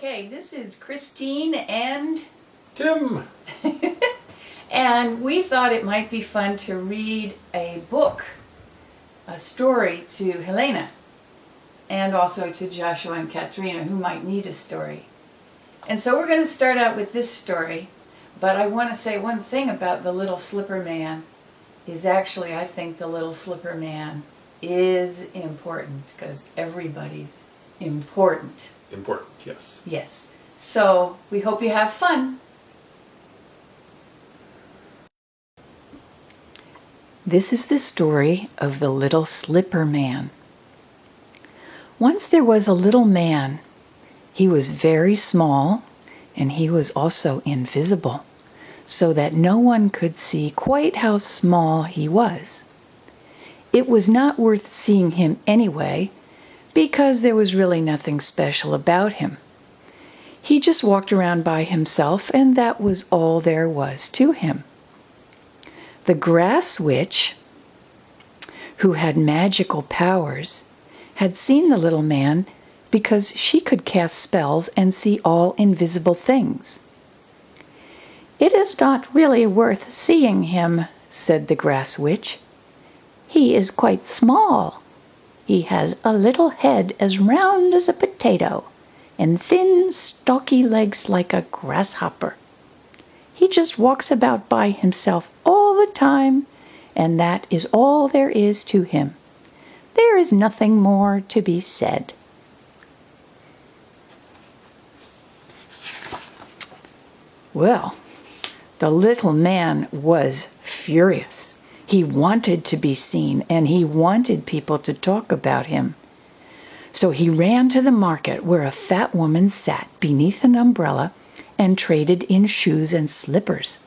Okay, this is Christine and Tim. and we thought it might be fun to read a book, a story to Helena and also to Joshua and Katrina, who might need a story. And so we're going to start out with this story, but I want to say one thing about the Little Slipper Man is actually I think the Little Slipper Man is important because everybody's important. Important, yes. Yes. So we hope you have fun. This is the story of the Little Slipper Man. Once there was a little man. He was very small, and he was also invisible, so that no one could see quite how small he was. It was not worth seeing him anyway, because there was really nothing special about him. He just walked around by himself, and that was all there was to him. The Grass Witch, who had magical powers, had seen the little man because she could cast spells and see all invisible things. "It is not really worth seeing him," said the Grass Witch. "He is quite small. He has a little head as round as a potato, and thin, stalky legs like a grasshopper. He just walks about by himself all the time, and that is all there is to him. There is nothing more to be said." Well, the little man was furious. He wanted to be seen, and he wanted people to talk about him. So he ran to the market where a fat woman sat beneath an umbrella and traded in shoes and slippers.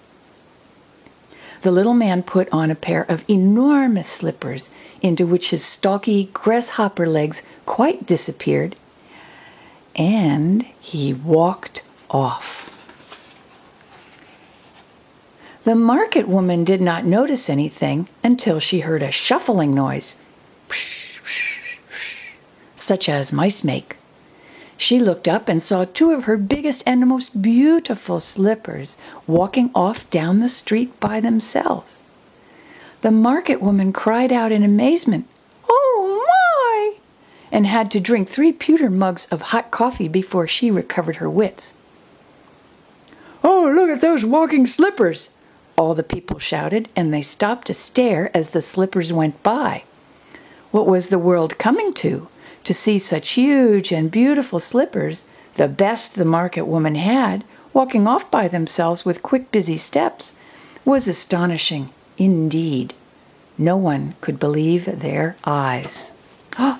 The little man put on a pair of enormous slippers into which his stalky grasshopper legs quite disappeared, and he walked off. The market woman did not notice anything until she heard a shuffling noise, such as mice make. She looked up and saw two of her biggest and most beautiful slippers walking off down the street by themselves. The market woman cried out in amazement, "Oh my!" and had to drink 3 pewter mugs of hot coffee before she recovered her wits. "Oh, look at those walking slippers!" all the people shouted, and they stopped to stare as the slippers went by. What was the world coming to see such huge and beautiful slippers, the best the market woman had, walking off by themselves with quick, busy steps, was astonishing indeed. No one could believe their eyes. Oh,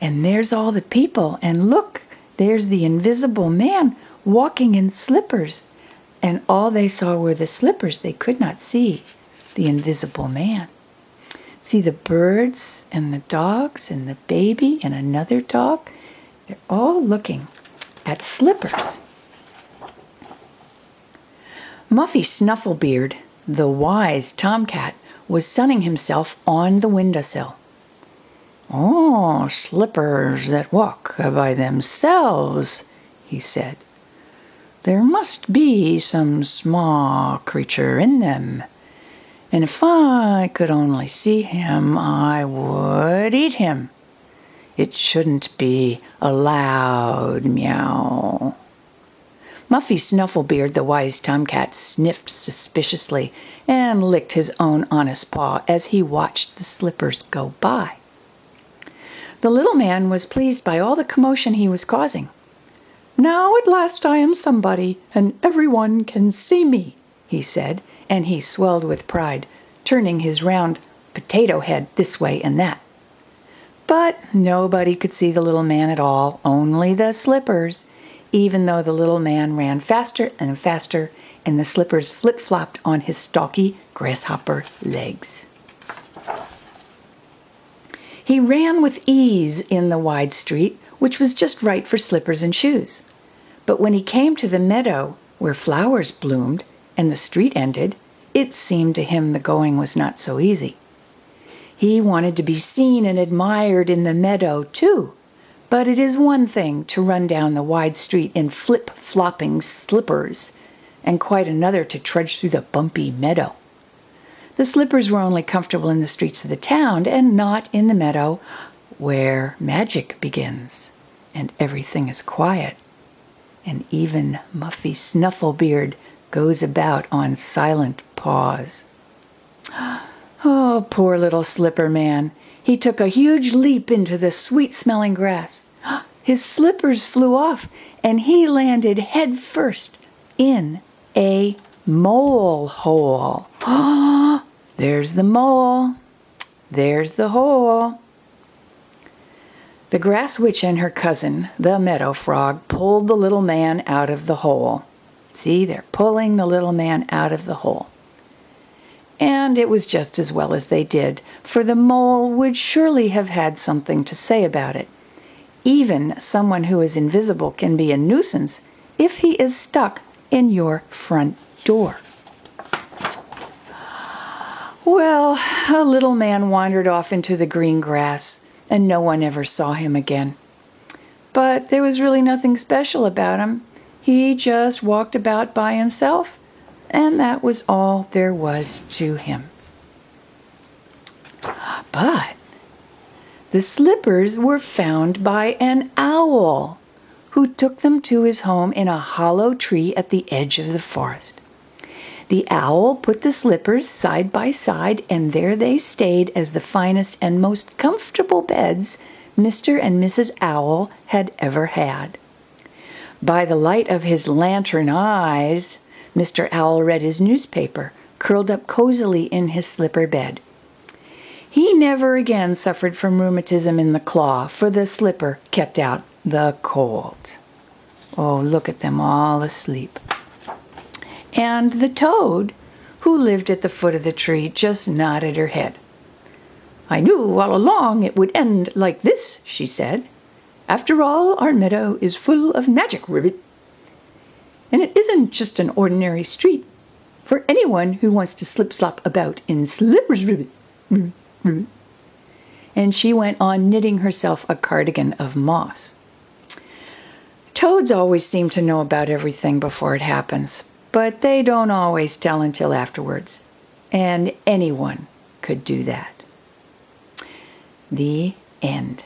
and there's all the people, and look, there's the invisible man walking in slippers. And all they saw were the slippers. They could not see the invisible man. See the birds and the dogs and the baby and another dog? They're all looking at slippers. Muffy Snufflebeard, the wise tomcat, was sunning himself on the windowsill. "Oh, slippers that walk by themselves," he said. "There must be some small creature in them, and if I could only see him, I would eat him. It shouldn't be allowed, meow." Muffy Snufflebeard, the wise tomcat, sniffed suspiciously and licked his own honest paw as he watched the slippers go by. The little man was pleased by all the commotion he was causing. "Now at last I am somebody, and everyone can see me," he said, and he swelled with pride, turning his round potato head this way and that. But nobody could see the little man at all, only the slippers, even though the little man ran faster and faster, and the slippers flip-flopped on his stalky grasshopper legs. He ran with ease in the wide street, which was just right for slippers and shoes. But when he came to the meadow where flowers bloomed and the street ended, it seemed to him the going was not so easy. He wanted to be seen and admired in the meadow too, But it is one thing to run down the wide street in flip-flopping slippers, and quite another to trudge through the bumpy meadow. The slippers were only comfortable in the streets of the town and not in the meadow where magic begins and everything is quiet. And even Muffy Snufflebeard goes about on silent paws. Oh, poor little Slipper Man. He took a huge leap into the sweet-smelling grass. His slippers flew off, and he landed head first in a mole hole. There's the mole. There's the hole. The Grass Witch and her cousin, the Meadow Frog, pulled the little man out of the hole. See, they're pulling the little man out of the hole. And it was just as well as they did, for the mole would surely have had something to say about it. Even someone who is invisible can be a nuisance if he is stuck in your front door. Well, a little man wandered off into the green grass, and no one ever saw him again. But there was really nothing special about him. He just walked about by himself, and that was all there was to him. But the slippers were found by an owl, who took them to his home in a hollow tree at the edge of the forest. The owl put the slippers side by side, and there they stayed as the finest and most comfortable beds Mr. and Mrs. Owl had ever had. By the light of his lantern eyes, Mr. Owl read his newspaper, curled up cozily in his slipper bed. He never again suffered from rheumatism in the claw, for the slipper kept out the cold. Oh, look at them all asleep. And the toad, who lived at the foot of the tree, just nodded her head. "I knew all along it would end like this," she said. "After all, our meadow is full of magic, Ribbit. And it isn't just an ordinary street for anyone who wants to slip-slop about in slippers, Ribbit, Ribbit, Ribbit." And she went on knitting herself a cardigan of moss. Toads always seem to know about everything before it happens, but they don't always tell until afterwards. And anyone could do that. The end.